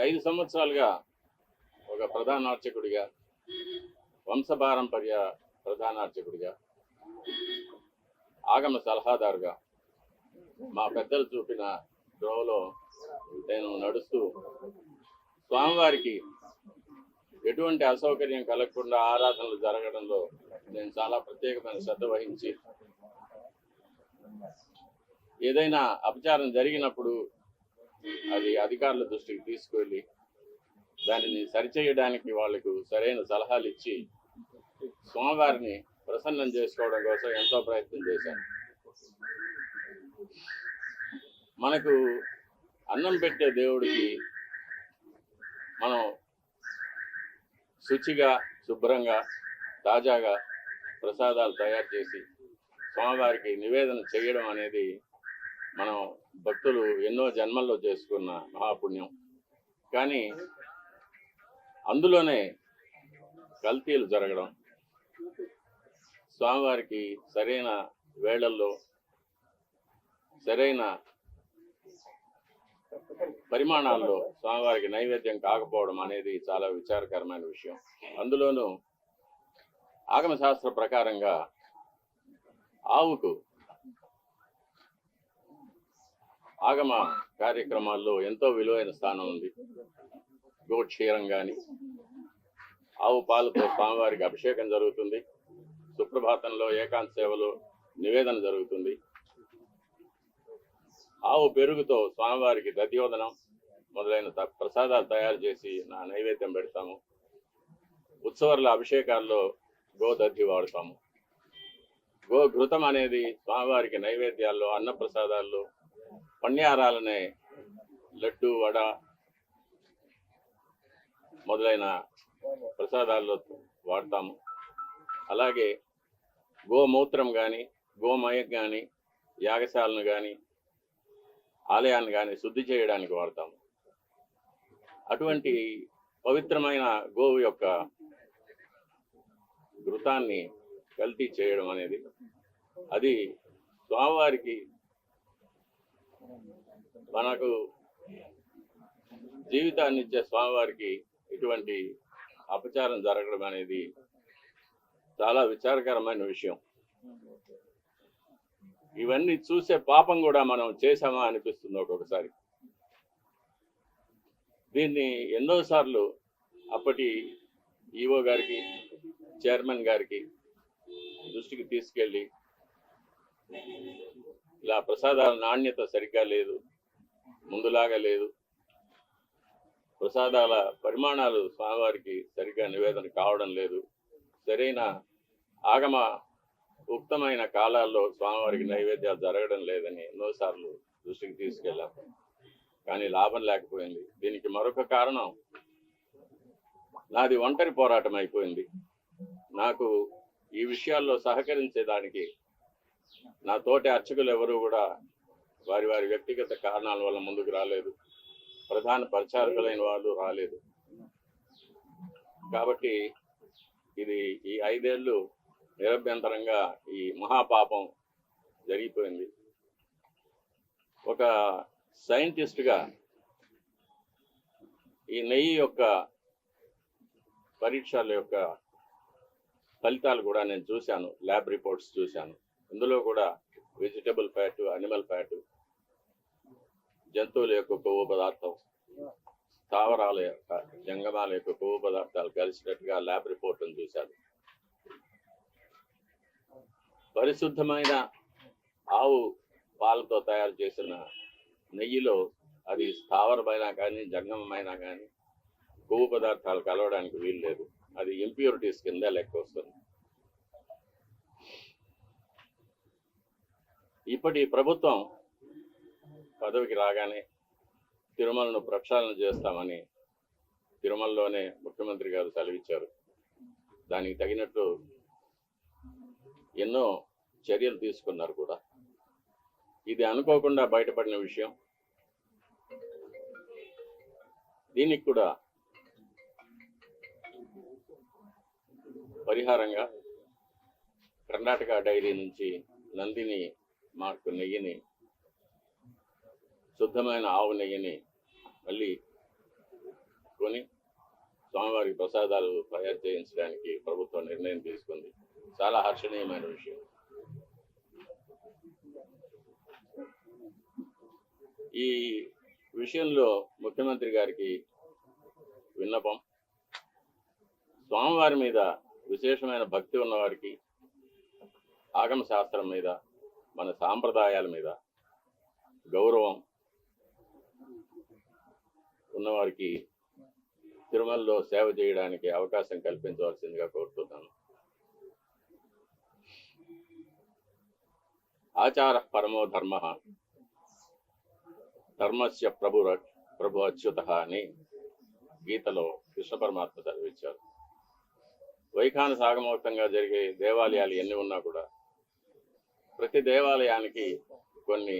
5 సంవత్సరాలుగా ఒక ప్రధాన అర్చకుడిగా, వంశపారంపర్య ప్రధాన అర్చకుడిగా, ఆగమ సలహాదారుగా మా పెద్దలు చూపిన ద్రోవలో నేను నడుస్తూ స్వామివారికి ఎటువంటి అసౌకర్యం కలగకుండా ఆరాధనలు జరగడంలో నేను చాలా ప్రత్యేకమైన శ్రద్ధ వహించి, ఏదైనా అపచారం జరిగినప్పుడు అది అధికారుల దృష్టికి తీసుకువెళ్ళి దానిని సరిచేయడానికి వాళ్లకు సరైన సలహాలు ఇచ్చి స్వామివారిని ప్రసన్నం చేసుకోవడం కోసం ఎంతో ప్రయత్నం చేశాను. మనకు అన్నం పెట్టే దేవుడికి మనం శుచిగా, శుభ్రంగా, తాజాగా ప్రసాదాలు తయారు చేసి స్వామివారికి నివేదన చేయడం అనేది మనం భక్తులు ఎన్నో జన్మల్లో చేసుకున్న మహాపుణ్యం. కానీ అందులోనే కల్తీలు జరగడం, స్వామివారికి సరైన వేళల్లో సరైన పరిమాణాల్లో స్వామివారికి నైవేద్యం కాకపోవడం అనేది చాలా విచారకరమైన విషయం. అందులోనూ ఆగమ శాస్త్ర ప్రకారంగా ఆవుకు ఆగమ కార్యక్రమాల్లో ఎంతో విలువైన స్థానం ఉంది. గోక్షీరం కానీ, ఆవు పాలతో స్వామివారికి అభిషేకం జరుగుతుంది. సుప్రభాతంలో ఏకాంత సేవలో నివేదన జరుగుతుంది. ఆవు పెరుగుతో స్వామివారికి దధ్యోదనం మొదలైన ప్రసాదాలు తయారు చేసి నైవేద్యం పెడతాము. ఉత్సవాల అభిషేకాల్లో గోదధ్యి వాడతాము. గోఘృతం అనేది స్వామివారికి నైవేద్యాల్లో, అన్నప్రసాదాల్లో, పణ్యారాలనే లడ్డు, వడ మొదలైన ప్రసాదాల్లో వాడతాము. అలాగే గోమూత్రం కానీ, గోమయం కానీ, యాగశాలను కానీ, ఆలయాన్ని కానీ శుద్ధి చేయడానికి వాడతాము. అటువంటి పవిత్రమైన గోవు యొక్క ఘృతాన్ని కల్తీ చేయడం అనేది, అది స్వామివారికి, మనకు జీవితాన్ని ఇచ్చే స్వామివారికి ఇటువంటి అపచారం జరగడం అనేది చాలా విచారకరమైన విషయం. ఇవన్నీ చూసే పాపం కూడా మనం చేశామా అనిపిస్తుంది ఒక్కొక్కసారి. దీన్ని ఎన్నోసార్లు అప్పటి ఈఓ గారికి, చైర్మన్ గారికి దృష్టికి తీసుకెళ్ళి, ఇలా ప్రసాదాల నాణ్యత సరిగ్గా లేదు, ముందులాగా లేదు, ప్రసాదాల పరిమాణాలు స్వామివారికి సరిగ్గా నివేదన కావడం లేదు, సరైన ఆగమ ఉక్తమైన కాలాల్లో స్వామివారికి నైవేద్యాలు జరగడం లేదని ఎన్నోసార్లు దృష్టికి తీసుకెళ్ళాం. కానీ లాభం లేకపోయింది. దీనికి మరొక కారణం, నాది ఒంటరి పోరాటం అయిపోయింది. నాకు ఈ విషయాల్లో సహకరించేదానికి నా తోటి అర్చకులు ఎవరు కూడా వారి వారి వ్యక్తిగత కారణాల వల్ల ముందుకు రాలేదు. ప్రధాన పరిచారకులైన వాళ్ళు రాలేదు. కాబట్టి ఇది ఈ 5 ఏళ్ళు నిరభ్యంతరంగా ఈ మహాపాపం జరిగిపోయింది. ఒక సైంటిస్ట్గా ఈ నెయ్యి యొక్క పరీక్షల యొక్క ఫలితాలు కూడా నేను చూశాను, ల్యాబ్ రిపోర్ట్స్ చూశాను. ఇందులో కూడా వెజిటబుల్ ఫ్యాటు, అనిమల్ ఫ్యాటు, జంతువుల యొక్క కొవ్వు పదార్థం, స్థావరాల యొక్క, జంగమాల యొక్క కొవ్వు పదార్థాలు కలిసినట్టుగా ల్యాబ్ రిపోర్ట్ను చూశాను. పరిశుద్ధమైన ఆవు పాలతో తయారు చేసిన నెయ్యిలో అది స్థావరమైనా కానీ, జంగమైనా కానీ కొవ్వు పదార్థాలు కలవడానికి వీలు లేదు. అది ఇంప్యూరిటీస్ కింద లెక్క వస్తుంది. ఇప్పటి ప్రభుత్వం పదవికి రాగానే తిరుమలను ప్రక్షాళన చేస్తామని తిరుమలలోనే ముఖ్యమంత్రి గారు సెలవిచ్చారు. దానికి తగినట్టు ఎన్నో చర్యలు తీసుకున్నారు కూడా. ఇది అనుకోకుండా బయటపడిన విషయం. దీనికి కూడా పరిహారంగా కర్ణాటక డైరీ నుంచి నందిని మార్కు నెయ్యిని, శుద్ధమైన ఆవు నెయ్యిని మళ్ళీ కొని స్వామివారికి ప్రసాదాలు తయారు చేయించడానికి ప్రభుత్వం నిర్ణయం తీసుకుంది. చాలా హర్షణీయమైన విషయం. ఈ విషయంలో ముఖ్యమంత్రి గారికి విన్నపం, స్వామివారి మీద విశేషమైన భక్తి ఉన్నవారికి, ఆగమ శాస్త్రం మీద, మన సాంప్రదాయాల మీద గౌరవం ఉన్నవారికి తిరుమలలో సేవ చేయడానికి అవకాశం కల్పించవలసిందిగా కోరుతున్నాను. ఆచార పరమో ధర్మ, ధర్మస్య ప్రభు అచ్యుత అని గీతలో కృష్ణ పరమాత్మ చదివించారు. వైఖాన సాగమోక్తంగా జరిగే దేవాలయాలు ఎన్ని ఉన్నా కూడా ప్రతి దేవాలయానికి కొన్ని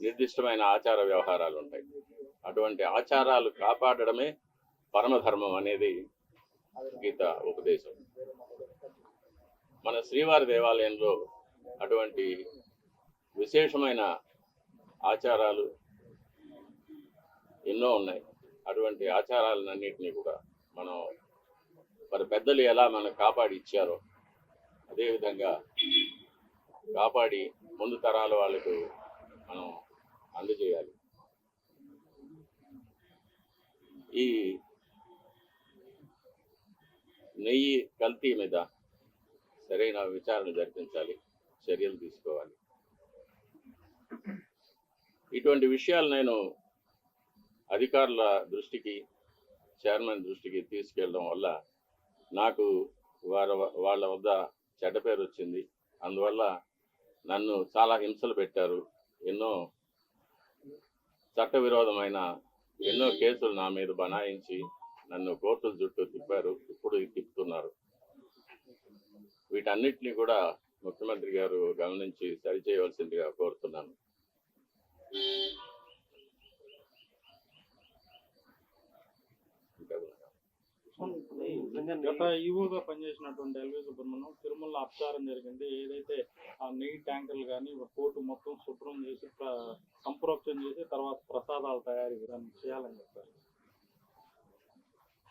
నిర్దిష్టమైన ఆచార వ్యవహారాలు ఉంటాయి. అటువంటి ఆచారాలు కాపాడడమే పరమధర్మం అనేది గీత ఉపదేశం. మన శ్రీవారి దేవాలయంలో అటువంటి విశేషమైన ఆచారాలు ఎన్నో ఉన్నాయి. అటువంటి ఆచారాలన్నింటినీ కూడా మనం మరి పెద్దలు ఎలా మనకు కాపాడి ఇచ్చారో అదేవిధంగా కాపాడి ముందు తరాల వాళ్ళకు మనం అందజేయాలి. ఈ నెయ్యి కల్తీ మీద సరైన విచారణ జరిపించాలి, చర్యలు తీసుకోవాలి. ఇటువంటి విషయాలు నేను అధికారుల దృష్టికి, చైర్మన్ దృష్టికి తీసుకెళ్ళడం వల్ల నాకు వాళ్ళ వద్ద చెడ్డ పేరు వచ్చింది. అందువల్ల నన్ను చాలా హింసలు పెట్టారు. ఎన్నో చట్టవిరోధమైన ఎన్నో కేసులు నా మీద బనాయించి నన్ను కోర్టుల చుట్టూ తిప్పారు, ఇప్పుడు తిప్పుతున్నారు. వీటన్నిటినీ కూడా ముఖ్యమంత్రి గారు గమనించి సరిచేయవలసిందిగా కోరుతున్నాను. గత ఈవోగా పనిచేసినటువంటి ఎల్వి సుబ్రహ్మణ్యం తిరుమల అపచారం జరిగింది. ఏదైతే ఆ నెయ్యి ట్యాంకర్లు కానీ కోర్టు మొత్తం శుభ్రం చేసి సంప్రోక్షణ చేసి తర్వాత ప్రసాదాల తయారీ విధానం చేయాలని చెప్పారు.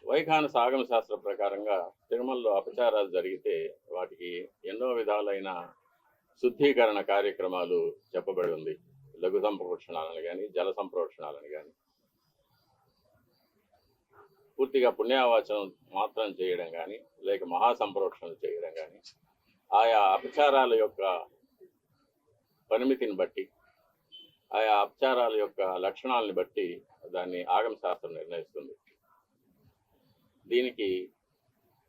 వైఖాన సాగమ శాస్త్ర ప్రకారంగా తిరుమలలో అపచారాలు జరిగితే వాటికి ఎన్నో విధాలైన శుద్ధీకరణ కార్యక్రమాలు చెప్పబడి ఉంది. లఘు సంప్రోక్షణాలను కానీ, జల సంప్రోక్షణాలను కానీ, పూర్తిగా పుణ్యావాచనం మాత్రం చేయడం కానీ, లేక మహాసంప్రోక్షణలు చేయడం కానీ, ఆయా అపచారాల యొక్క పరిమితిని బట్టి, ఆయా అపచారాల యొక్క లక్షణాలను బట్టి దాన్ని ఆగమ శాస్త్రం నిర్ణయిస్తుంది. దీనికి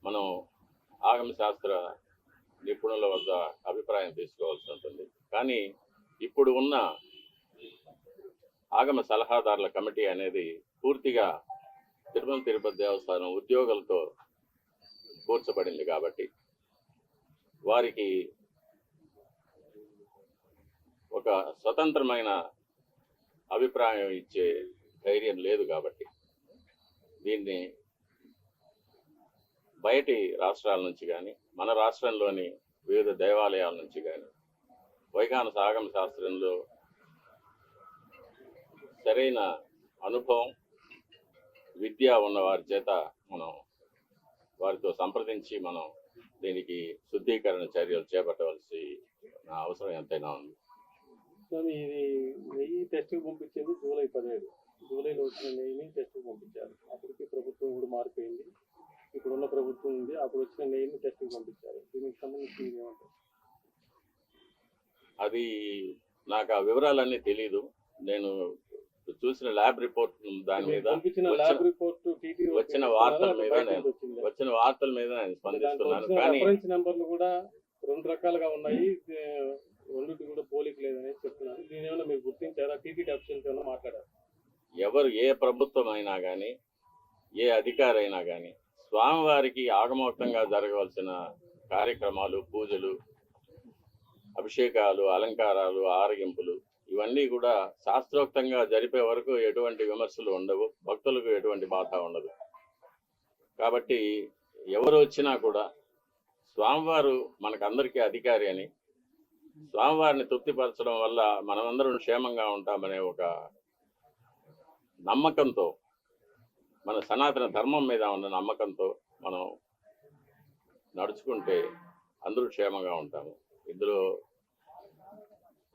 మనం ఆగమ శాస్త్ర నిపుణుల వద్ద అభిప్రాయం తీసుకోవాల్సి ఉంటుంది. కానీ ఇప్పుడు ఉన్న ఆగమ సలహాదారుల కమిటీ అనేది పూర్తిగా తిరుమల తిరుపతి దేవస్థానం ఉద్యోగులతో కూర్చబడింది కాబట్టి వారికి ఒక స్వతంత్రమైన అభిప్రాయం ఇచ్చే ధైర్యం లేదు. కాబట్టి దీన్ని బయటి రాష్ట్రాల నుంచి కానీ, మన రాష్ట్రంలోని వివిధ దేవాలయాల నుంచి కానీ వైఖాన సాగమ శాస్త్రంలో సరైన అనుభవం, విద్య ఉన్న వారి చేత మనం వారితో సంప్రదించి మనం దీనికి శుద్ధీకరణ చర్యలు చేపట్టవలసి అవసరం ఎంతైనా ఉంది. ఇది నెయ్యి టెస్ట్కి పంపించింది జూలై 17. జూలైలో వచ్చిన నెయ్యిని టెస్ట్కి పంపించారు. అప్పటికి ప్రభుత్వం కూడా మారిపోయింది. ఇప్పుడున్న ప్రభుత్వం ఉంది. అప్పుడు వచ్చిన నెయ్యిని టెస్ట్కి పంపించారు. దీనికి సంబంధించి ఏమంటారు? అది నాకు ఆ వివరాలన్నీ తెలీదు. నేను చూసిన ల్యాబ్ రిపోర్ట్ దాని మీద వచ్చిన వార్తల మీద నేను స్పందిస్తున్నాను. కానీ నెంబర్లు కూడా 2 రకాలుగా ఉన్నాయి. రెండింటి కూడా పోలిక లేదని చెప్తున్నారు. దీని ఏమైనా మీరు గుర్తించారా? టీటీడీ ఆఫీసర్స్ ఏమైనా మాట్లాడారు? ఎవరు ఏ ప్రభుత్వం అయినా కానీ, ఏ అధికారి అయినా కానీ స్వామివారికి ఆగమోక్తంగా జరగవలసిన కార్యక్రమాలు, పూజలు, అభిషేకాలు, అలంకారాలు, ఆరగింపులు ఇవన్నీ కూడా శాస్త్రోక్తంగా జరిపే వరకు ఎటువంటి విమర్శలు ఉండవు, భక్తులకు ఎటువంటి బాధ ఉండదు. కాబట్టి ఎవరు వచ్చినా కూడా స్వామివారు మనకందరికీ అధికారి అని, స్వామివారిని తృప్తిపరచడం వల్ల మనమందరం క్షేమంగా ఉంటామనే ఒక నమ్మకంతో మన సనాతన ధర్మం మీద ఉన్న నమ్మకంతో మనం నడుచుకుంటే అందరూ క్షేమంగా ఉంటాము. ఇందులో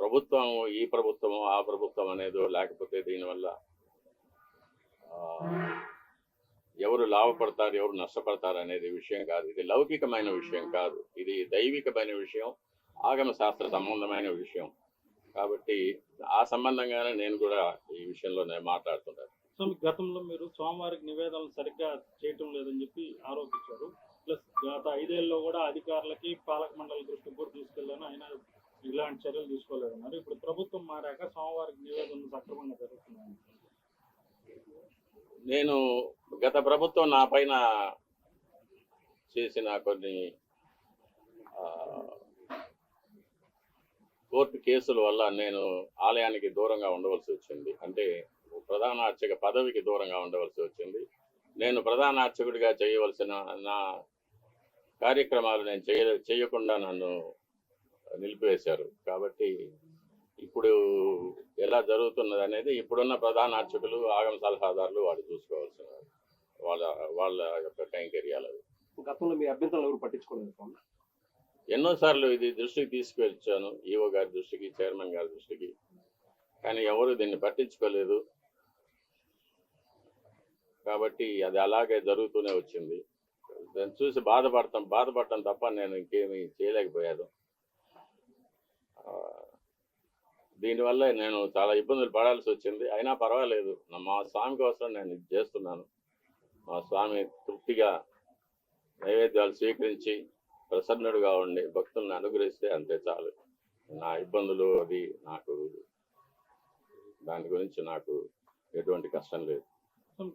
ప్రభుత్వం, ఈ ప్రభుత్వం ఆ ప్రభుత్వం అనేదో, లేకపోతే దీనివల్ల ఎవరు లాభపడతారు ఎవరు నష్టపడతారు అనేది విషయం కాదు. ఇది లౌకికమైన విషయం కాదు, ఇది దైవికమైన విషయం, ఆగమ శాస్త్ర సంబంధమైన విషయం. కాబట్టి ఆ సంబంధంగానే నేను కూడా ఈ విషయంలో నేను మాట్లాడుతున్నాను. సో గతంలో మీరు స్వామివారికి నివేదనలు సరిగ్గా చేయటం లేదని చెప్పి ఆరోపించారు. ప్లస్ గత 5 ఏళ్ళలో కూడా అధికారులకి పాలక మండలి దృష్టికి కూడా తీసుకెళ్ళాను, అయినా ఇలాంటి చర్యలు తీసుకోలేదన్నారు. ఇప్పుడు ప్రభుత్వం మారాక స్వామివారికి నివేదనలు సక్రమంగా జరుగుతున్నాయి. నేను గత ప్రభుత్వం నా పైన చేసిన కొన్ని కోర్టు కేసుల వల్ల నేను ఆలయానికి దూరంగా ఉండవలసి వచ్చింది. అంటే ప్రధాన అర్చక పదవికి దూరంగా ఉండవలసి వచ్చింది. నేను ప్రధాన అర్చకుడిగా చేయవలసిన నా కార్యక్రమాలు నేను చేయకుండా నన్ను నిలిపివేశారు. కాబట్టి ఇప్పుడు ఎలా జరుగుతున్నది అనేది ఇప్పుడున్న ప్రధాన అర్చకులు, ఆగమ సలహాదారులు వాళ్ళు చూసుకోవాల్సిన వాళ్ళ యొక్క కైంకర్యాలు. గతంలో మీ అభ్యంతరాలు ఎవరు పట్టించుకోలేదు స్వామి? ఎన్నోసార్లు ఇది దృష్టికి తీసుకువచ్చాను, ఈఓ గారి దృష్టికి, చైర్మన్ గారి దృష్టికి, కానీ ఎవరు దీన్ని పట్టించుకోలేదు. కాబట్టి అది అలాగే జరుగుతూనే వచ్చింది. దాన్ని చూసి బాధపడటం తప్ప నేను ఇంకేమీ చేయలేకపోయాను. దీనివల్ల నేను చాలా ఇబ్బందులు పడాల్సి వచ్చింది. అయినా పర్వాలేదు, మా స్వామి కోసం నేను ఇది చేస్తున్నాను. మా స్వామి తృప్తిగా నైవేద్యాలు స్వీకరించి ప్రసన్నుడుగా ఉండి భక్తులను అనుగ్రహిస్తే అంతే చాలు. నా ఇబ్బందులు అది నాకు, దాని గురించి నాకు ఎటువంటి కష్టం లేదు.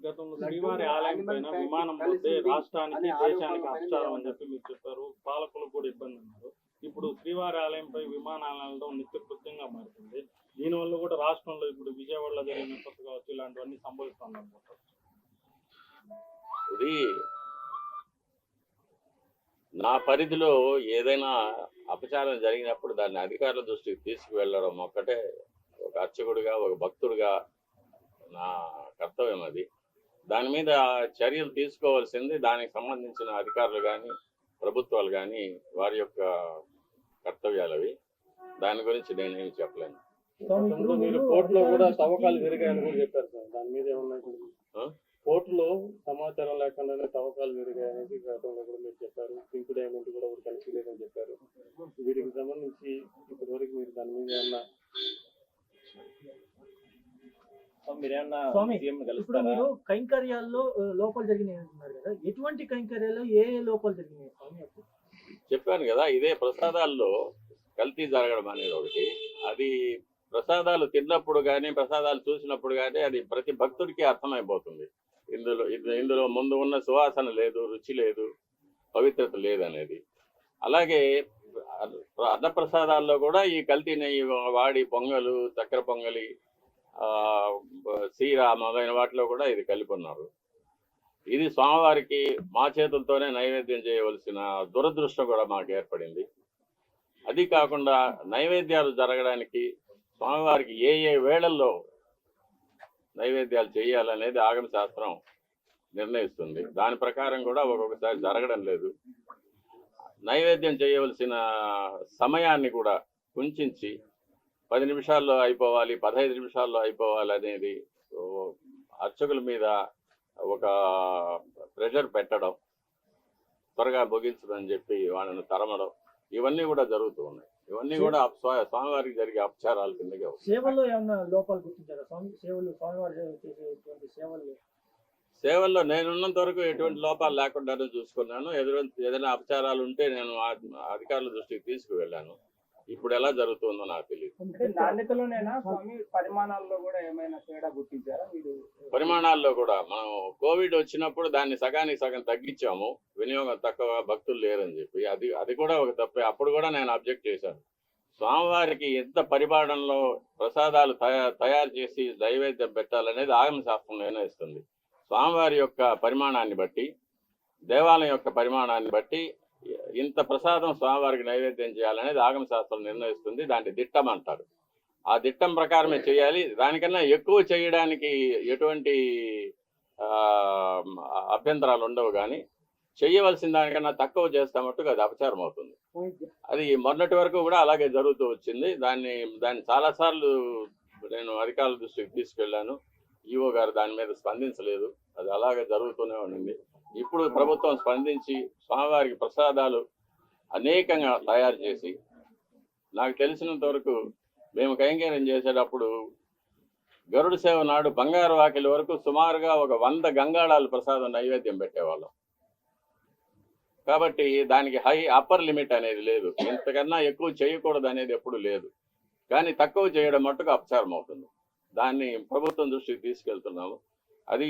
గతంలో శ్రీవారి ఆలయం పైన విమానం పోతే రాష్ట్రానికి దేశానికి అపచారం అని చెప్పి మీరు చెప్పారు, పాలకులకు కూడా ఇబ్బంది అన్నారు. ఇప్పుడు శ్రీవారి ఆలయంపై విమానాలు నిత్యకృత్యంగా మారుతుంది. దీనివల్ల కూడా రాష్ట్రంలో ఇప్పుడు విజయవాడలో జరిగిన విపత్తు కావచ్చు, ఇలాంటివన్నీ సంభవిస్తుంది అనుకుంటారు. ఇది నా పరిధిలో ఏదైనా అపచారం జరిగినప్పుడు దాన్ని అధికారుల దృష్టికి తీసుకువెళ్ళడం ఒక్కటే ఒక అర్చకుడిగా, ఒక భక్తుడిగా నా కర్తవ్యం. అది దాని మీద చర్యలు తీసుకోవాల్సింది దానికి సంబంధించిన అధికారులు కానీ, ప్రభుత్వాలు కానీ, వారి యొక్క కర్తవ్యాలు అవి. దాని గురించి నేనేమి చెప్పలేను. గతంలో మీరు కోర్టులో కూడా తవ్వకాలు జరిగాయని కూడా చెప్పారు సార్, దాని మీద ఏమన్నా? కోర్టులో సమాచారం లేకుండానే తవ్వకాలు జరిగాయనేది గతంలో కూడా మీరు చెప్పారు. పింక్ డైమండ్ కూడా ఒకటి కలిసి లేదని చెప్పారు. వీటికి సంబంధించి ఇప్పటి వరకు మీరు దాని మీద ఏమన్నా స్వామి, ఇప్పుడు మీరు కైంకర్యాల్లో లోపాలు జరిగినాయి అంటున్నారు కదా, ఎటువంటి కైంకర్యాల్లో ఏ లోపాలు జరిగినాయి స్వామి? చెప్పాను కదా, ఇదే ప్రసాదాల్లో కల్తీ జరగడం అనేది ఒకటి. అది ప్రసాదాలు తిన్నప్పుడు కానీ, ప్రసాదాలు చూసినప్పుడు కానీ అది ప్రతి భక్తుడికి అర్థమైపోతుంది. ఇందులో ముందు ఉన్న సువాసన లేదు, రుచి లేదు, పవిత్రత లేదనేది. అలాగే అన్నప్రసాదాల్లో కూడా ఈ కల్తీ నెయ్యి వాడి పొంగలు, చక్కెర పొంగలి, సీర మొదలైన వాటిలో కూడా ఇది కలిపి ఉన్నారు. ఇది స్వామివారికి మా చేతులతోనే నైవేద్యం చేయవలసిన దురదృష్టం కూడా మాకు ఏర్పడింది. అది కాకుండా నైవేద్యాలు జరగడానికి స్వామివారికి ఏ వేళల్లో నైవేద్యాలు చేయాలనేది ఆగమ శాస్త్రం నిర్ణయిస్తుంది. దాని ప్రకారం కూడా ఒక్కొక్కసారి జరగడం లేదు. నైవేద్యం చేయవలసిన సమయాన్ని కూడా కుంచించి 10 నిమిషాల్లో అయిపోవాలి, 15 నిమిషాల్లో అయిపోవాలి అనేది అర్చకుల మీద ఒక ప్రెషర్ పెట్టడం, త్వరగా ముగించదని చెప్పి వాళ్ళని తరమడం, ఇవన్నీ కూడా జరుగుతూ ఉన్నాయి. ఇవన్నీ కూడా స్వామివారికి జరిగే అపచారాల కిందగా. సేవల్లో ఏమన్నా లోపాలు గుర్తించారా స్వామి? స్వామివారి చేసేటువంటి సేవల్లో నేనున్నంత వరకు ఎటువంటి లోపాలు లేకుండానే చూసుకున్నాను. ఏదైనా అపచారాలు ఉంటే నేను అధికారుల దృష్టికి తీసుకువెళ్ళాను. ఇప్పుడు ఎలా జరుగుతుందో నాకు తెలియదు. నాణ్యతలోనేనా స్వామి, పరిమాణాల్లో కూడా ఏమైనా తేడా గుర్తించారా మీరు? పరిమాణాల్లో కూడా మనం కోవిడ్ వచ్చినప్పుడు దాన్ని సగానికి సగం తగ్గించాము, వినియోగం తక్కువ, భక్తులు లేరని చెప్పి. అది కూడా ఒక తప్పే. అప్పుడు కూడా నేను అబ్జెక్ట్ చేశాను. స్వామివారికి ఎంత పరిమాణంలో ప్రసాదాలు తయారు చేసి నైవేద్యం పెట్టాలనేది ఆగమ శాస్త్రం నిర్ణయిస్తుంది. స్వామివారి యొక్క పరిమాణాన్ని బట్టి, దేవాలయం యొక్క పరిమాణాన్ని బట్టి ఇంత ప్రసాదం స్వామివారికి నైవేద్యం చేయాలనేది ఆగమ శాస్త్రం నిర్ణయిస్తుంది. దాన్ని దిట్టం అంటారు. ఆ దిట్టం ప్రకారమే చేయాలి. దానికన్నా ఎక్కువ చేయడానికి ఎటువంటి ఆ, అభ్యంతరాలు ఉండవు, కానీ చేయవలసిన దానికన్నా తక్కువ చేస్తే మట్టుకు అది అపచారం అవుతుంది. అది మొన్నటి వరకు కూడా అలాగే జరుగుతూ వచ్చింది. దాన్ని చాలాసార్లు నేను అధికారుల దృష్టికి తీసుకెళ్లాను. ఈఓ గారు దాని మీద స్పందించలేదు. అది అలాగే జరుగుతూనే ఉండింది. ఇప్పుడు ప్రభుత్వం స్పందించి స్వామివారికి ప్రసాదాలు అనేకంగా తయారు చేసి, నాకు తెలిసినంత వరకు మేము కైంకర్యం చేసేటప్పుడు గరుడ సేవ నాడు బంగారు వాకిలి వరకు సుమారుగా ఒక 100 గంగాళాలు ప్రసాదం నైవేద్యం పెట్టేవాళ్ళం. కాబట్టి దానికి అప్పర్ లిమిట్ అనేది లేదు. ఇంతకన్నా ఎక్కువ చేయకూడదు అనేది ఎప్పుడు లేదు. కానీ తక్కువ చేయడం మట్టుకు అపచారం అవుతుంది. దాన్ని ప్రభుత్వం దృష్టికి తీసుకెళ్తున్నాము. అది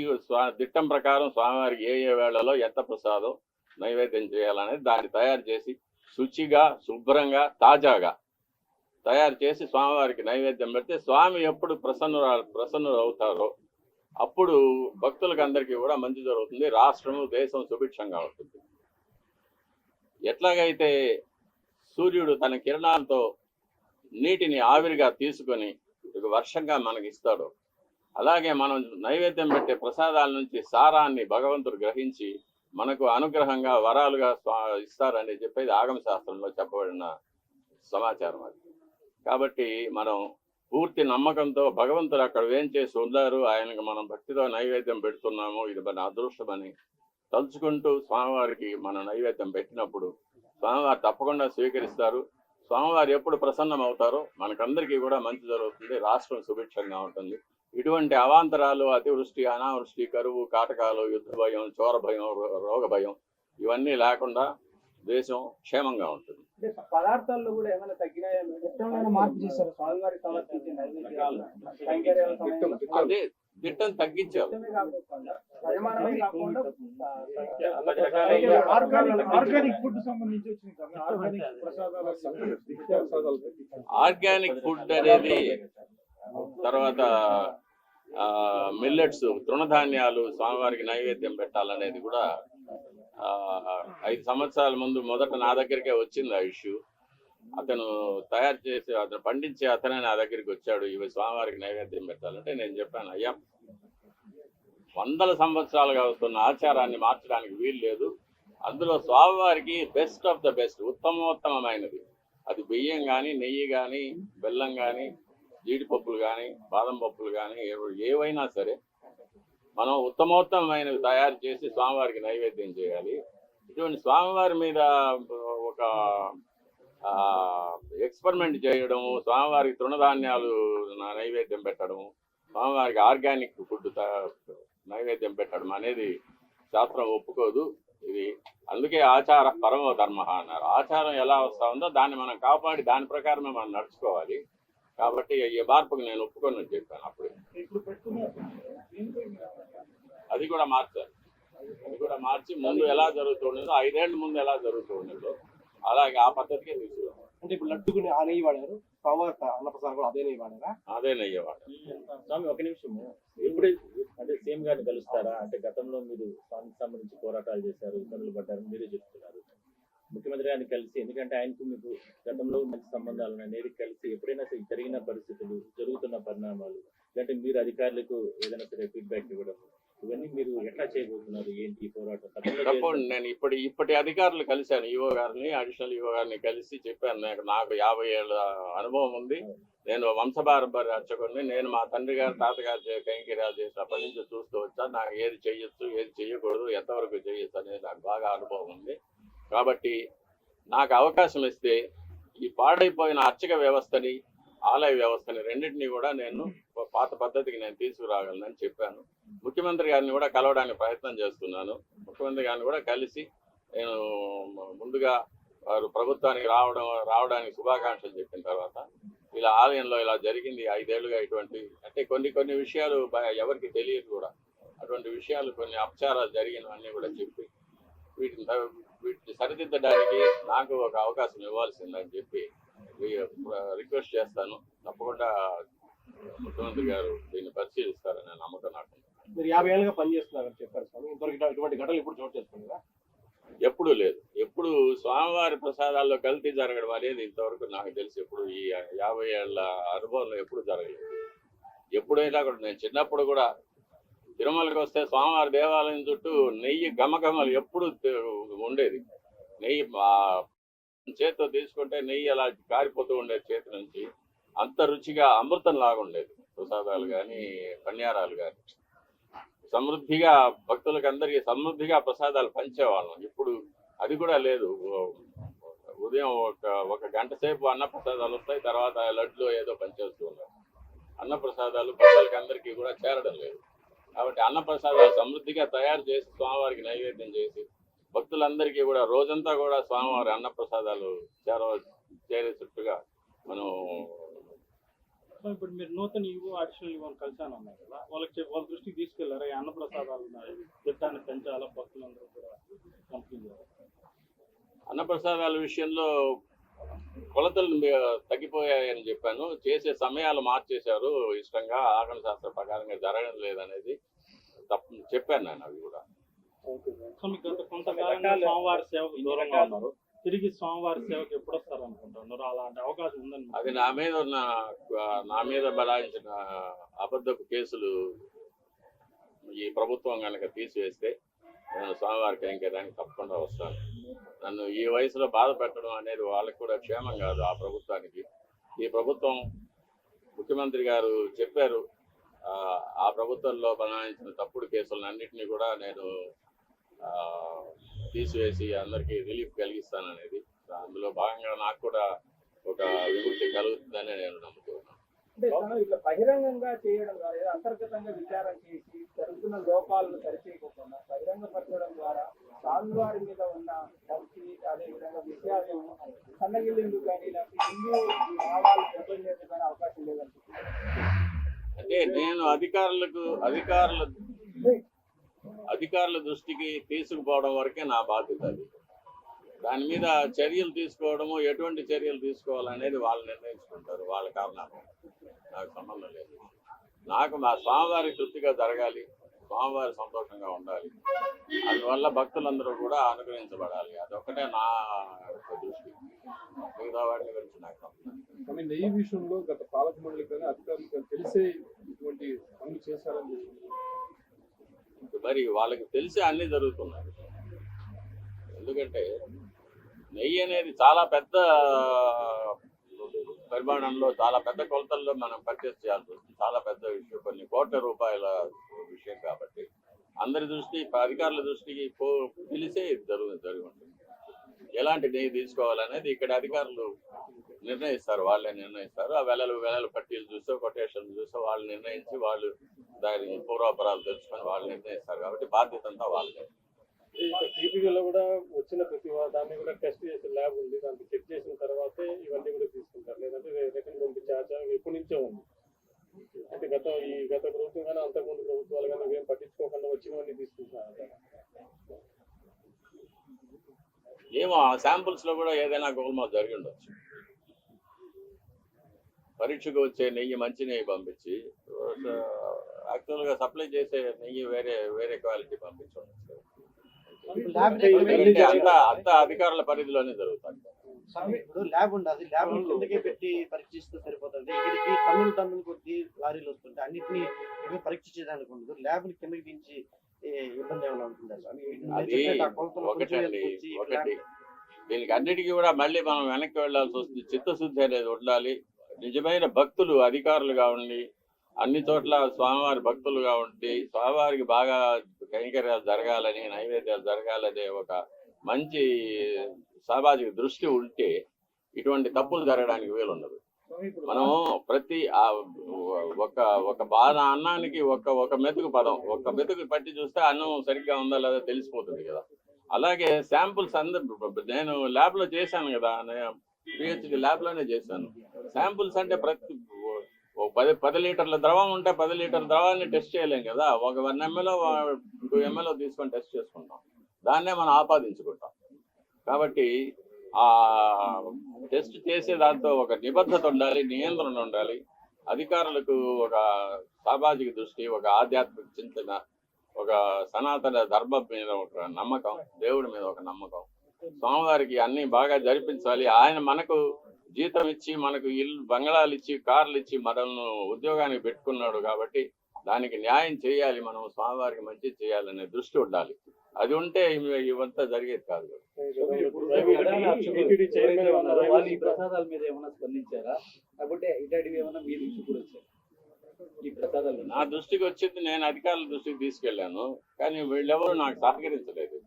దిట్టం ప్రకారం స్వామివారికి ఏ ఏ వేళలో ఎంత ప్రసాదం నైవేద్యం చేయాలనేది దాన్ని తయారు చేసి శుచిగా, శుభ్రంగా, తాజాగా తయారు చేసి స్వామివారికి నైవేద్యం పెడితే స్వామి ఎప్పుడు ప్రసన్నులు అవుతారో అప్పుడు భక్తులకు అందరికీ కూడా మంచి జరుగుతుంది. రాష్ట్రము, దేశం సుభిక్షంగా ఉంటుంది. ఎట్లాగైతే సూర్యుడు తన కిరణాలతో నీటిని ఆవిరిగా తీసుకొని వర్షంగా మనకి ఇస్తాడో, అలాగే మనం నైవేద్యం పెట్టే ప్రసాదాల నుంచి సారాన్ని భగవంతుడు గ్రహించి మనకు అనుగ్రహంగా వరాలుగా ఇస్తారని చెప్పేది ఆగమ శాస్త్రంలో చెప్పబడిన సమాచారం అది. కాబట్టి మనం పూర్తి నమ్మకంతో భగవంతుడు అక్కడ ఏం చేసి ఉన్నారు, ఆయనకు మనం భక్తితో నైవేద్యం పెడుతున్నాము, ఇది మన అదృష్టమని తలుచుకుంటూ స్వామివారికి మనం నైవేద్యం పెట్టినప్పుడు స్వామివారు తప్పకుండా స్వీకరిస్తారు. స్వామివారు ఎప్పుడు ప్రసన్నం అవుతారో మనకందరికీ కూడా మంచి జరుగుతుంది. రాష్ట్రం సుభిక్షంగా ఉంటుంది. ఇటువంటి అవాంతరాలు, అతివృష్టి, అనావృష్టి, కరువు, కాటకాలు, యుద్ధ భయం, చోర భయం, రోగ భయం ఇవన్నీ లేకుండా దేశం క్షేమంగా ఉంటుంది. అంటే పదార్థాల్లో కూడా ఏమైనా తగ్గినాయా? మార్పు చేశారు స్వామివారికి సమర్పించే నైవేద్యాలు, కైంకర్యాల సమయంలో? అదే దిట్టం తగ్గించారు. పరిమాణమే కాకుండా ఆర్గానిక్ ఫుడ్ సంబంధించి వచ్చింది కదా, ఆర్గానిక్ ప్రసాదాలు ఆర్గానిక్ ఫుడ్ అనేది, తర్వాత మిల్లెట్స్, తృణధాన్యాలు స్వామివారికి నైవేద్యం పెట్టాలనేది కూడా 5 సంవత్సరాల ముందు మొదట నా దగ్గరికే వచ్చింది ఆ ఇష్యూ. అతను తయారు చేసి అతను పండించే అతనే నా దగ్గరికి వచ్చాడు, ఇవి స్వామివారికి నైవేద్యం పెట్టాలంటే నేను చెప్పాను, అయ్యా 100 సంవత్సరాలుగా వస్తున్న ఆచారాన్ని మార్చడానికి వీలు లేదు. అందులో స్వామివారికి బెస్ట్ ఆఫ్ ద బెస్ట్, ఉత్తమోత్తమైనది అది బియ్యం కానీ, నెయ్యి కానీ, బెల్లం కానీ, జీడిపప్పులు కానీ, బాదం పప్పులు కానీ, ఏవైనా సరే మనం ఉత్తమోత్తమైనవి తయారు చేసి స్వామివారికి నైవేద్యం చేయాలి. ఇటువంటి స్వామివారి మీద ఒక ఎక్స్పెరిమెంట్ చేయడం, స్వామివారికి తృణధాన్యాలు నైవేద్యం పెట్టడం, స్వామివారికి ఆర్గానిక్ ఫుడ్ నైవేద్యం పెట్టడం అనేది శాస్త్రం ఒప్పుకోదు. ఇది అందుకే ఆచార పరమో ధర్మ అన్నారు. ఆచారం ఎలా వస్తా ఉందో దాన్ని మనం కాపాడి దాని ప్రకారమే మనం నడుచుకోవాలి. కాబట్టి ఈ మార్పుకు నేను ఒప్పుకొని చెప్పాను అప్పుడే. అది కూడా మార్చాలి. అది కూడా మార్చి ముందు ఎలా జరుగుతుండేదో, 5 ఏళ్ళ ముందు ఎలా జరుగుతుండేదో అలాగే ఆ పద్ధతికే తీసుకున్నాం. అంటే ఇప్పుడు లడ్డుకుని ఆ నెయ్యి వాడారు, పవర్ అన్నప్రసాదం కూడా అదే నెయ్యి వాడారా? అదే నెయ్యేవాడు. స్వామి ఒక నిమిషము, ఎప్పుడు అంటే సేమ్ గారిని కలుస్తారా? అంటే గతంలో మీరు స్వామికి సంబంధించి పోరాటాలు చేశారు, ఇబ్బందులు పడ్డారు మీరే చెప్తున్నారు. ముఖ్యమంత్రి గారిని కలిసి, ఎందుకంటే ఆయనకు మీకు గతంలో మంచి సంబంధాలు ఉన్నాయి, కలిసి ఎప్పుడైనా సరే జరిగిన పరిస్థితులు, జరుగుతున్న పరిణామాలు, లేదంటే మీరు అధికారులకు ఏదైనా సరే ఫీడ్బ్యాక్ ఇవ్వడం, ఇవన్నీ మీరు ఎట్లా చేయబోతున్నారు? ఏంటి పోరాటం? తప్పకుండా నేను ఇప్పటి అధికారులు కలిశాను, ఈఓ గారిని, అడిషనల్ ఈఓ గారిని కలిసి చెప్పాను, నాకు 50 ఏళ్ళ అనుభవం ఉంది, నేను వంశపారంపర్య అర్చకుడిని, నేను మా తండ్రి గారు, తాతగారు కైంకర్యాలు చేసినప్పటి నుంచి చూస్తూ వచ్చాను. నాకు ఏది చేయొచ్చు, ఏది చేయకూడదు, ఎంతవరకు చేయొచ్చు అనేది నాకు బాగా అనుభవం ఉంది. కాబట్టి నాకు అవకాశం ఇస్తే ఈ పాడైపోయిన అర్చక వ్యవస్థని, ఆలయ వ్యవస్థని రెండింటినీ కూడా నేను పాత పద్ధతికి నేను తీసుకురాగలనని చెప్పాను. ముఖ్యమంత్రి గారిని కూడా కలవడానికి ప్రయత్నం చేస్తున్నాను. ముఖ్యమంత్రి గారిని కూడా కలిసి నేను ముందుగా వారు ప్రభుత్వానికి రావడానికి శుభాకాంక్షలు చెప్పిన తర్వాత, ఇలా ఆలయంలో ఇలా జరిగింది 5 ఏళ్ళుగా, ఇటువంటి అంటే కొన్ని విషయాలు ఎవరికి తెలియదు కూడా, అటువంటి విషయాలు, కొన్ని అపచారాలు జరిగినవన్నీ కూడా చెప్పి వీటిని సరిదిద్దడానికి నాకు ఒక అవకాశం ఇవ్వాల్సిందని చెప్పి రిక్వెస్ట్ చేస్తాను. తప్పకుండా ముఖ్యమంత్రి గారు దీన్ని పరిశీలిస్తారని నమ్మకం నాకు. మీరు 50 ఏళ్ళుగా పనిచేస్తున్నారని చెప్పారు స్వామి, ఇంతవరకు ఇటువంటి ఘటనలు ఎప్పుడు చోటు చేసుకుంటారా? ఎప్పుడూ లేదు. ఎప్పుడు స్వామివారి ప్రసాదాల్లో కల్తీ జరగడం అనేది ఇంతవరకు నాకు తెలిసి ఎప్పుడు ఈ 50 ఏళ్ళ అనుభవంలో ఎప్పుడు జరగలేదు. ఎప్పుడైనా కూడా నేను చిన్నప్పుడు కూడా తిరుమలకి వస్తే స్వామివారి దేవాలయం చుట్టూ నెయ్యి గమగమలు ఎప్పుడు ఉండేది. నెయ్యి చేతితో తీసుకుంటే నెయ్యి అలా కారిపోతూ ఉండేది చేతి నుంచి. అంత రుచిగా అమృతం లాగా ఉండేది ప్రసాదాలు కానీ పన్యారాలు కానీ. సమృద్ధిగా భక్తులకు అందరికీ సమృద్ధిగా ప్రసాదాలు పంచేవాళ్ళం. ఇప్పుడు అది కూడా లేదు. ఉదయం ఒక గంట సేపు అన్న ప్రసాదాలు వస్తాయి, తర్వాత లడ్లు ఏదో పంచేస్తూ ఉన్నారు. అన్న ప్రసాదాలు భక్తులకి అందరికీ కూడా చేరడం లేదు. కాబట్టి అన్న ప్రసాదాలు సమృద్ధిగా తయారు చేసి స్వామివారికి నైవేద్యం చేసి భక్తులందరికీ కూడా రోజంతా కూడా స్వామివారి అన్న ప్రసాదాలు చేరేటట్టుగా మనం. సో ఇప్పుడు మీరు నూతన ఈవో అడిషనల్ ఈవో కలిసాను అన్నారు కదా, వాళ్ళ దృష్టికి తీసుకెళ్లారా? ఈ అన్న ప్రసాదాలు ఉన్నాయి, దిట్టాన్ని పెంచాలా, భక్తులందరూ కూడా కంప్లీట్ చేయాలి. అన్నప్రసాదాల విషయంలో కొలతలు తగ్గిపోయాయని చెప్పాను. చేసే సమయాలు మార్చేశారు. ఇష్టంగా ఆగమ శాస్త్ర ప్రకారంగా జరగడం లేదనేది తప్పు చెప్పాను నేను. అవి కూడా సో మీకు కొంతకాలంగా స్వామివారి సేవకు దూరంగా ఉన్నారు, తిరిగి స్వామివారి సేవకు ఎప్పుడు వస్తారు అనుకుంటున్నారు? అలాంటి అవకాశం ఉందని అది నా మీద బలాయించిన అబద్ధపు కేసులు ఈ ప్రభుత్వం కనుక తీసివేస్తే నేను స్వామివారి కైంకర్యానికి తప్పకుండా వస్తాను. నన్ను ఈ వయసులో బాధ పెట్టడం అనేది వాళ్ళకి కూడా క్షేమం కాదు. ఆ ప్రభుత్వానికి, ఈ ప్రభుత్వం ముఖ్యమంత్రి గారు చెప్పారు, ఆ ప్రభుత్వంలో బనాయించిన తప్పుడు కేసులన్నింటినీ కూడా నేను తీసివేసి అందరికీ రిలీఫ్ కలిగిస్తాననేది. అందులో భాగంగా నాకు కూడా ఒక విముక్తి కలుగుతుందని నేను నమ్ముతున్నాను. అంటే తను ఇట్లా బహిరంగంగా చేయడం ద్వారా ఏదో అంతర్గతంగా విచారణ చేసి జరుగుతున్న లోపాలను సరిచేయకుండా బహిరంగపరచడం ద్వారా స్వామివారి మీద ఉన్న భక్తి, అదేవిధంగా విశ్వాసం సన్నగిల్లేందుకు కానీ లేకపోతే హిందూ భావాలు దెబ్బతినేందుకు కానీ అవకాశం లేదనుకుంటున్నాను. అంటే నేను అధికారుల దృష్టికి తీసుకుపోవడం వరకే నా బాధ్యత. అది దాని మీద చర్యలు తీసుకోవడము, ఎటువంటి చర్యలు తీసుకోవాలనేది వాళ్ళు నిర్ణయించుకుంటారు. వాళ్ళ కారణాలు నాకు సంబంధం లేదు. నాకు మా స్వామివారి తృప్తిగా జరగాలి, స్వామివారి సంతోషంగా ఉండాలి, అందువల్ల భక్తులందరూ కూడా అనుగ్రహించబడాలి. అదొక్కటే నా దృష్టి. మిగతా వాటిని గురించి నాకు కానీ నెయ్యి విషయంలో గత పాలక మండలి కానీ అధికారులు తెలిసే ఇటువంటి పనులు చేశారని మరి వాళ్ళకి తెలిసి అన్నీ జరుగుతున్నాయి. ఎందుకంటే నెయ్యి అనేది చాలా పెద్ద పరిమాణంలో, చాలా పెద్ద కొలతల్లో మనం పర్చేస్ చేయాల్సి వస్తుంది. చాలా పెద్ద విషయం, కొన్ని కోట్ల రూపాయల విషయం. కాబట్టి అందరి దృష్టి, అధికారుల దృష్టికి తెలిసే జరిగి ఉంటుంది. ఎలాంటి నెయ్యి తీసుకోవాలనేది ఇక్కడ అధికారులు నిర్ణయిస్తారు, వాళ్ళే నిర్ణయిస్తారు. ఆ వెలలు పట్టీలు చూసో, కొటేషన్ చూసో వాళ్ళు నిర్ణయించి, వాళ్ళు దాని పూర్వాపరాలు తెలుసుకొని వాళ్ళు నిర్ణయిస్తారు. కాబట్టి బాధ్యత అంతా వాళ్ళే. టీపీలో కూడా వచ్చిన ప్రతి దాన్ని కూడా టెస్ట్ చేసే ల్యాబ్ ఉంది, దాన్ని చెక్ చేసిన తర్వాతే ఇవన్నీ కూడా తీసుకుంటారు. లేదంటే రిటర్న్ పంపించే ఆచారం ఎప్పటి నుంచో ఉంది. అంటే గత ప్రభుత్వం కానీ అంతకుముందు ప్రభుత్వాలు కానీ ఏం పట్టించుకోకుండా వచ్చినవన్నీ తీసుకుంటున్నారు. ఏమో ఆ శాంపుల్స్ లో కూడా ఏదైనా గోల్మాల్ జరిగి ఉండొచ్చు. పరీక్షకు వచ్చే నెయ్యి మంచి నెయ్యి పంపించి యాక్చువల్గా సప్లై చేసే నెయ్యి వేరే క్వాలిటీ పంపించవచ్చు. ఎందుకంటే అంత అధికారుల పరిధిలోనే జరుగుతుంది. ఇప్పుడు ల్యాబ్ ఉండదు, ల్యాబ్ కిందకే పెట్టి పరీక్షిస్తే సరిపోతుంది. ఇక్కడికి టన్నులు కొద్ది లారీలు వస్తుంటే అన్నింటినీ పరీక్ష చేయడానికి ఉండదు. ల్యాబ్ కిందకి దించి ఇబ్బంది ఏమైనా ఉంటుందా? ఒకటి దీనికి అన్నిటికీ కూడా మళ్ళీ మనం వెనక్కి వెళ్లాల్సి వస్తుంది. చిత్తశుద్ధి అనేది ఉండాలి. నిజమైన భక్తులు అధికారులుగా ఉండి, అన్ని చోట్ల స్వామివారి భక్తులుగా ఉండి, స్వామివారికి బాగా కైంకర్యాలు జరగాలని, నైవేద్యాలు జరగాలనే ఒక మంచి సామాజిక దృష్టి ఉంటే ఇటువంటి తప్పులు జరగడానికి వీలుండదు. మనం ప్రతి ఒక బాధ అన్నానికి ఒక మెతుకు పదం, ఒక మెతుకు పట్టి చూస్తే అన్నం సరిగ్గా ఉందా లేదా తెలిసిపోతుంది కదా. అలాగే శాంపుల్స్ నేను ల్యాబ్ లో చేశాను కదా, పిహెచ్డి ల్యాబ్ లోనే చేశాను. శాంపుల్స్ అంటే ప్రతి 10 లీటర్ల ద్రవం ఉంటే 10 లీటర్ల ద్రవాన్ని టెస్ట్ చేయలేం కదా. ఒక 1 ml 2 ml తీసుకొని టెస్ట్ చేసుకుంటాం, దాన్నే మనం ఆపాదించుకుంటాం. కాబట్టి ఆ టెస్ట్ చేసే దాంతో ఒక నిబద్ధత ఉండాలి, నియంత్రణ ఉండాలి. అధికారులకు ఒక సామాజిక దృష్టి, ఒక ఆధ్యాత్మిక చింతన, ఒక సనాతన ధర్మం మీద ఒక నమ్మకం, దేవుడి మీద ఒక నమ్మకం, స్వామివారికి అన్ని బాగా జరిపించాలి. ఆయన మనకు జీతం ఇచ్చి, మనకు ఇల్లు బంగళాలు ఇచ్చి, కార్లు ఇచ్చి మనల్ని ఉద్యోగానికి పెట్టుకున్నాడు. కాబట్టి దానికి న్యాయం చేయాలి, మనం స్వామివారికి మంచి చేయాలనే దృష్టి ఉండాలి. అది ఉంటే ఇవంతా జరిగేది కాదు కదా. టీటీడీ చైర్మన్ ఉన్నారు. వాళ్ళు ఈ ప్రసాదాల మీద ఏమైనా స్పందించారా, లేకపోతే ఇట్లాంటివి ఏమైనా మీ దృష్టి కూడా వచ్చారు ఈ ప్రసాదాలు? నా దృష్టికి వచ్చింది, నేను అధికారుల దృష్టికి తీసుకెళ్లాను, కానీ వీళ్ళెవరూ నాకు సహకరించలేదు.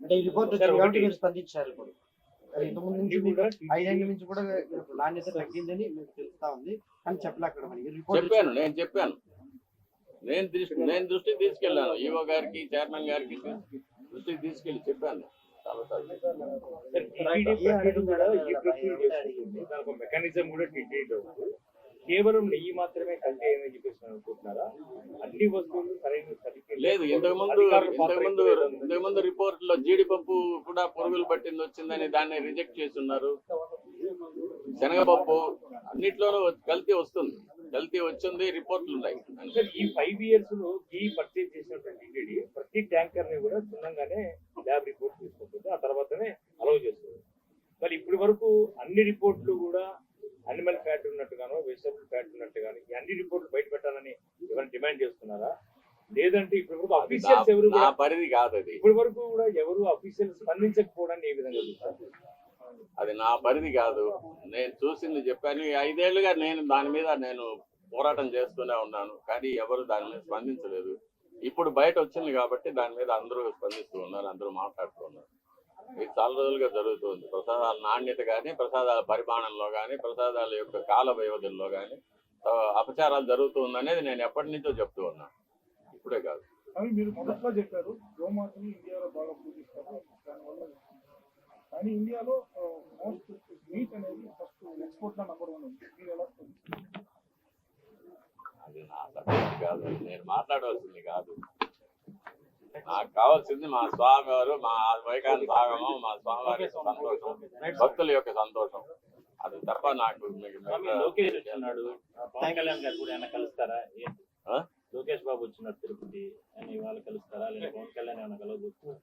అంటే ఈ రిపోర్ట్ వచ్చింది కాబట్టి మీరు స్పందించారు. ఇప్పుడు మరి ఇంతకుముందు నుంచి కూడా 5 ఏళ్ల నుంచి కూడా నాణ్యత తగ్గిందని మీకు తెలుస్తా ఉంది, కానీ చెప్పలేక మరి ఈ రిపోర్ట్ చెప్పాను నేను దృష్టికి తీసుకెళ్లాను, ఈఓ గారికి, చైర్మన్ గారికి దృష్టికి తీసుకెళ్లి చెప్పాను చాలాసార్లు. మెకానిజం కూడా టీటీడీ కేవలం నెయ్యి మాత్రమే కల్తీ అని చెప్పేసి అనుకుంటున్నారా? అన్ని వస్తువులు సరైన లేదు, ఇంతకుముందు రిపోర్ట్ లో జీడిపప్పు కూడా పురుగులు పట్టింది వచ్చిందని దాన్ని రిజెక్ట్ చేస్తున్నారు. శనగపప్పు అన్నిట్లోనూ కల్తీ వస్తుంది, కల్తీ వచ్చింది, రిపోర్ట్లు ఉన్నాయి. ఈ 5 years లో ఈ పర్చేజ్ చేసినటువంటి టీటీడీ ప్రతి ట్యాంకర్ ని కూడా క్షుణ్ణంగానే ల్యాబ్ రిపోర్ట్ తీసుకుంటుంది, ఆ తర్వాతనే అలౌ చేస్తుంది. మరి ఇప్పటి వరకు అన్ని రిపోర్ట్లు కూడా అనిమల్ ఫ్యాట్ ఉన్నట్టుగానో వెజిటబుల్ ఫ్యాట్ ఉన్నట్టుగానో ఈ అన్ని రిపోర్ట్లు బయట పెట్టాలని ఎవరైనా డిమాండ్ చేస్తున్నారా? లేదంటే ఇప్పటి వరకు అఫీషియల్స్ ఎవరు నా పరిధి కాదు అది. ఇప్పటి వరకు కూడా ఎవరు అఫీషియల్స్ స్పందించకపోవడాన్ని ఏ విధంగా చూస్తారు? అది నా పరిధి కాదు. నేను చూసింది చెప్పాను. 5 ఏళ్లుగా నేను దాని మీద పోరాటం చేస్తూనే ఉన్నాను, కానీ ఎవరు దాని మీద స్పందించలేదు. ఇప్పుడు బయట వచ్చింది కాబట్టి దాని మీద అందరూ స్పందిస్తూ ఉన్నారు, అందరూ మాట్లాడుతూ ఉన్నారు. ఇది చాలా రోజులుగా జరుగుతుంది. ప్రసాదాల నాణ్యత కానీ, ప్రసాదాల పరిమాణంలో కానీ, ప్రసాదాల యొక్క కాల వ్యవధుల్లో కానీ అపచారాలు జరుగుతుందనేది నేను ఎప్పటి నుంచో చెప్తూ ఉన్నాను, ఇప్పుడే కాదు. కానీ మీరు మొదట్లో చెప్పారు గోమాతని ఇండియాలో బాగా పూజిస్తారు దానివల్ల, కానీ ఇండియాలో మోస్ట్ మీట్ అనేది ఫస్ట్ ఎక్స్పోర్ట్ లో నంబర్ 1 ఉంది. మీరు ఎలా అది నా సబ్జెక్ట్ కాదు, నేను మాట్లాడవలసింది కాదు. నాకు కావాల్సింది మా స్వామి వారు, మా వైకాంత ఆగమం, మా స్వామివారి సంతోషం, భక్తుల యొక్క సంతోషం. అది తప్ప నాకు లోకేష్ వచ్చినాడు, పవన్ కళ్యాణ్ గారు కూడా ఏమైనా కలుస్తారా? లోకేష్ బాబు వచ్చినాడు తిరుపతి, ఆయన ఇవాళ కలుస్తారా, లేదా పవన్ కళ్యాణ్ ఏమైనా కలవబోతున్నారు?